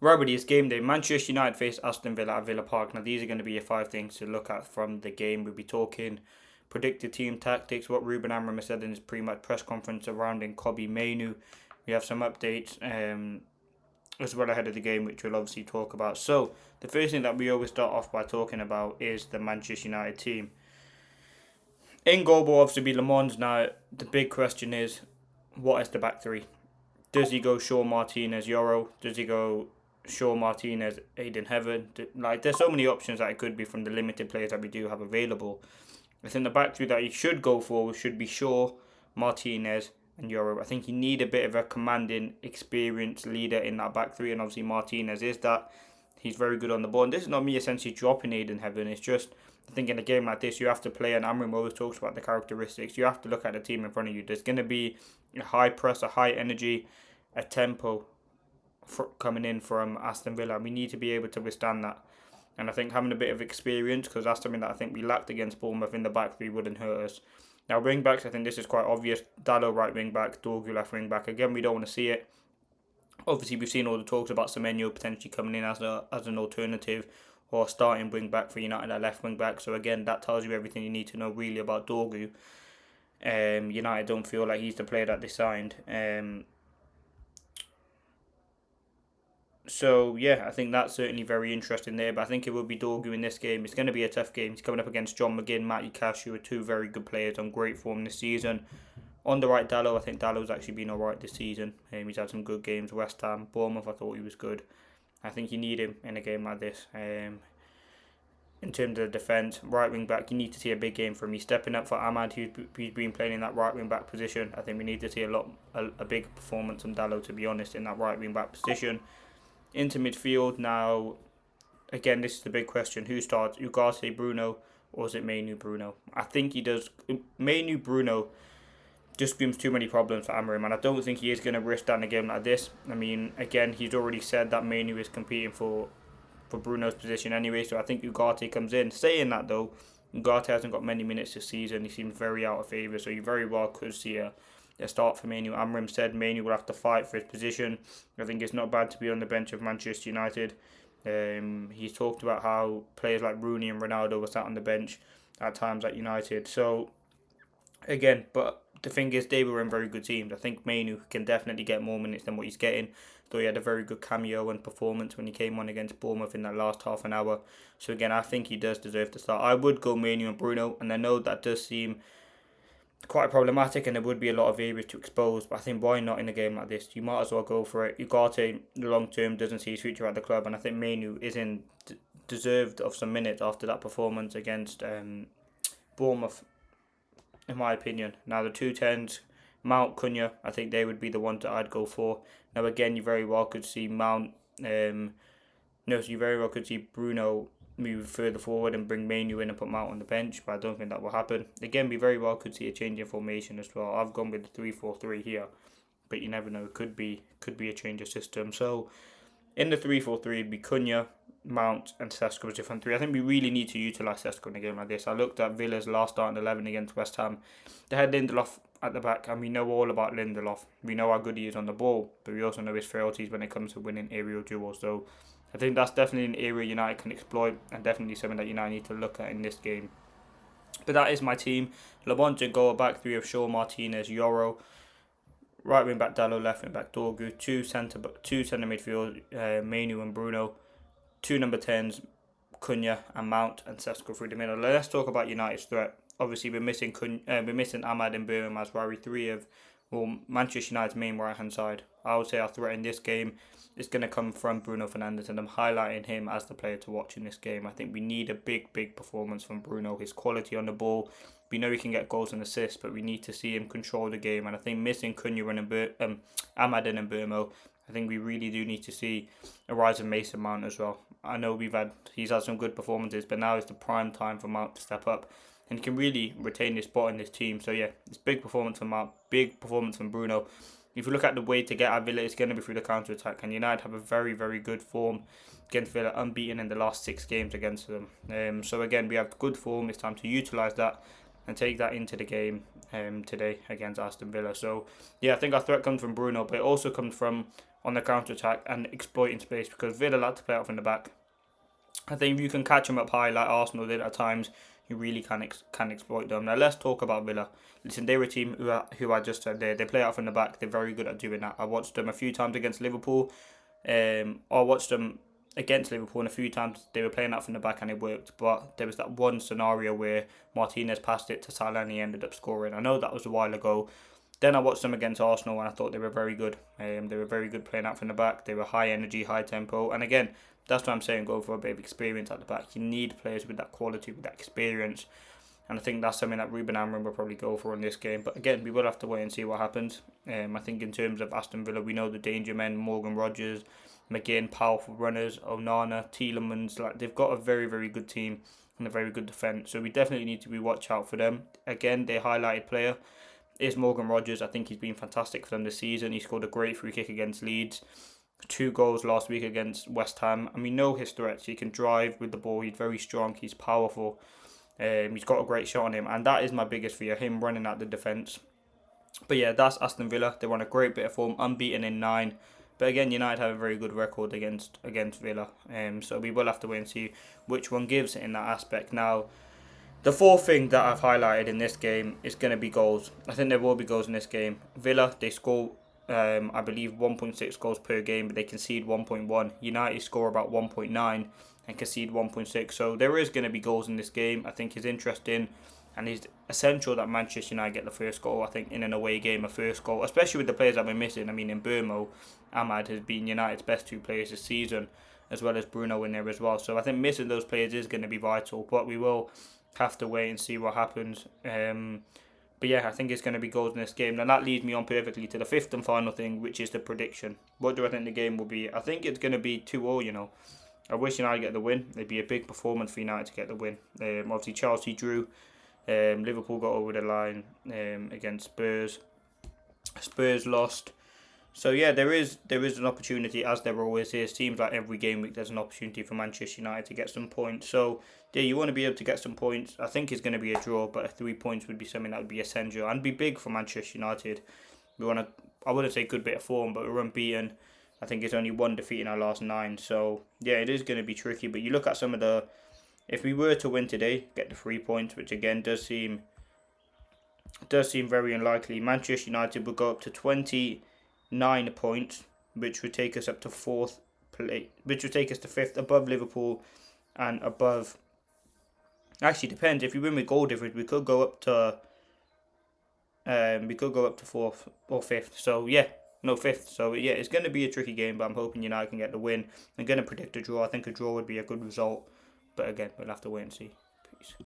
Right, buddy, it's game day. Manchester United face Aston Villa at Villa Park. Now, these are going to be your 5 things to look at from the game. We'll be talking predicted team tactics, what Ruben Amorim has said in his pre-match press conference surrounding Kobbie Mainoo. We have some updates as well ahead of the game, which we'll obviously talk about. So, the first thing that we always start off by talking about is the Manchester United team. In goal will obviously be Le Mans. Now, the big question is, what is the back three? Does he go Shaw, Martinez, Euro? Does he go Shaw, Martinez, Aiden Heaven? Like, there's so many options that it could be from the limited players that we do have available. I think the back three that he should go for should be Shaw, Martinez, and Euro. I think you need a bit of a commanding, experienced leader in that back three, and obviously Martinez is that. He's very good on the ball. And this is not me essentially dropping Aiden Heaven. It's just, I think in a game like this, you have to play, and Amram always talks about the characteristics. You have to look at the team in front of you. There's going to be a high press, a high energy, a tempo coming in from Aston Villa. We need to be able to withstand that. And I think having a bit of experience, because that's something that I think we lacked against Bournemouth in the back three, wouldn't hurt us. Now, wing backs, I think this is quite obvious. Dalot right wing back, Dorgu left wing back. Again, we don't want to see it. Obviously, we've seen all the talks about Semenyo potentially coming in as an alternative or starting wing back for United at left wing back. So again, that tells you everything you need to know really about Dorgu. United don't feel like he's the player that they signed. So yeah, I think that's certainly very interesting there. But I think it will be Dorgu in this game. It's going to be a tough game. He's coming up against John McGinn, Matty Cash, who are two very good players on great form this season. On the right, Dalot, I think Dalot's actually been alright this season. He's had some good games. West Ham, Bournemouth, I thought he was good. I think you need him in a game like this. In terms of defence, right wing back, you need to see a big game from him. He's stepping up for Ahmad, who's been playing in that right wing back position. I think we need to see a big performance from Dalot, to be honest, in that right wing back position. Into midfield now, again, this is the big question. Who starts? Ugarte, Bruno, or is it Mainoo, Bruno? I think he does. Mainoo, Bruno just screams too many problems for Amorim, and I don't think he is going to risk that in a game like this. I mean, again, he's already said that Mainoo is competing for Bruno's position anyway, so I think Ugarte comes in. Saying that though, Ugarte hasn't got many minutes this season. He seems very out of favour, so you very well could see a start for Mainoo. Amorim said Mainoo will have to fight for his position. I think it's not bad to be on the bench of Manchester United. He's talked about how players like Rooney and Ronaldo were sat on the bench at times at United. So, again, but the thing is, they were in very good teams. I think Mainoo can definitely get more minutes than what he's getting. Though he had a very good cameo and performance when he came on against Bournemouth in that last half an hour. So again, I think he does deserve to start. I would go Mainoo and Bruno, and I know that does seem quite problematic and there would be a lot of areas to expose, but I think why not in a game like this? You might as well go for it. Ugarte, long term, doesn't see his future at the club, and I think Mainoo is deserved of some minutes after that performance against Bournemouth, in my opinion. Now, the 210s, Mount, Cunha, I think they would be the ones that I'd go for. Now, again, you very well could see Mount, you very well could see Bruno move further forward and bring Mainoo in and put Mount on the bench, but I don't think that will happen. Again, we very well could see a change in formation as well. I've gone with the 3-4-3 here, but you never know. It could be a change of system. So, in the 3-4-3, it'd be Cunha, Mount and Sesko as different three. I think we really need to utilise Sesko in a game like this. I looked at Villa's last starting 11 against West Ham. They had Lindelof at the back, and we know all about Lindelof. We know how good he is on the ball, but we also know his frailties when it comes to winning aerial duels. So I think that's definitely an area United can exploit, and definitely something that United need to look at in this game. But that is my team. Le Mans in goal, back three of Shaw, Martinez, Euro. Right wing back Dalot, left wing back Dorgu. Two centre midfield, Mainoo and Bruno. Two number 10s, Cunha and Mount, and Sesko through the middle. Let's talk about United's threat. Obviously, we're missing Ahmad and Birmingham as probably three of Manchester United's main right hand side. I would say our threat in this game is going to come from Bruno Fernandes, and I'm highlighting him as the player to watch in this game. I think we need a big performance from Bruno. His quality on the ball. We know he can get goals and assists, but we need to see him control the game. And I think missing Cunha and Ahmad and Birmingham, I think we really do need to see a rise in Mason Mount as well. I know he's had some good performances, but now is the prime time for Mount to step up and can really retain his spot in this team. So yeah, it's big performance from Mount, big performance from Bruno. If you look at the way to get at Villa, it's going to be through the counter-attack, and United have a very good form against Villa, unbeaten in the last 6 games against them. So again, we have good form. It's time to utilise that and take that into the game today against Aston Villa. So yeah, I think our threat comes from Bruno, but it also comes from on the counter attack and exploiting space, because Villa like to play out from the back. I think if you can catch them up high like Arsenal did at times, you really can exploit them. Now let's talk about Villa. Listen, they're a team who I just said they play out from the back. They're very good at doing that. I watched them a few times against Liverpool. I watched them against Liverpool, and a few times they were playing out from the back and it worked. But there was that one scenario where Martinez passed it to Salah and he ended up scoring. I know that was a while ago. Then I watched them against Arsenal and I thought they were very good. They were very good playing out from the back. They were high energy, high tempo. And again, that's what I'm saying, go for a bit of experience at the back. You need players with that quality, with that experience. And I think that's something that Ruben Amorim will probably go for in this game. But again, we will have to wait and see what happens. I think in terms of Aston Villa, we know the danger men, Morgan Rogers, McGinn, powerful runners, Onana, Tielemans. Like, they've got a very, very good team and a very good defence. So we definitely need to be watch out for them. Again, their highlighted player is Morgan Rogers. I think he's been fantastic for them this season. He scored a great free kick against Leeds. 2 goals last week against West Ham. I mean, know his threats. He can drive with the ball. He's very strong. He's powerful. He's got a great shot on him. And that is my biggest fear, him running at the defence. But yeah, that's Aston Villa. They're on a great bit of form, unbeaten in 9. But again, United have a very good record against Villa. So we will have to wait and see which one gives in that aspect. Now, the fourth thing that I've highlighted in this game is going to be goals. I think there will be goals in this game. Villa, they score, I believe, 1.6 goals per game, but they concede 1.1. United score about 1.9 and concede 1.6. So there is going to be goals in this game. I think it's interesting and it's essential that Manchester United get the first goal. I think in an away game, a first goal, especially with the players that we're missing. I mean, in Burmo, Ahmad has been United's best 2 players this season, as well as Bruno in there as well. So I think missing those players is going to be vital, but we will have to wait and see what happens. But yeah, I think it's going to be goals in this game. And that leads me on perfectly to the fifth and final thing, which is the prediction. What do I think the game will be? I think it's going to be 2-2, you know. I wish United get the win. It'd be a big performance for United to get the win. Obviously, Chelsea drew. Liverpool got over the line against Spurs. Spurs lost. So yeah, there is an opportunity, as there always is. Seems like every game week there's an opportunity for Manchester United to get some points. So yeah, you want to be able to get some points. I think it's going to be a draw, but 3 points would be something that would be essential and be big for Manchester United. We want to, I wouldn't say good bit of form, but we're unbeaten. I think it's only 1 defeat in our last 9. So yeah, it is going to be tricky. But you look at some of the, if we were to win today, get the 3 points, which again does seem very unlikely. Manchester United would go up to 29 points, which would take us up to 4th place, which would take us to 5th, above Liverpool and above. Actually, depends. If you win with goal difference, we could go up to 4th or 5th. So yeah, no 5th. So yeah, it's going to be a tricky game, but I'm hoping United can get the win. I'm going to predict a draw. I think a draw would be a good result, but again, we'll have to wait and see.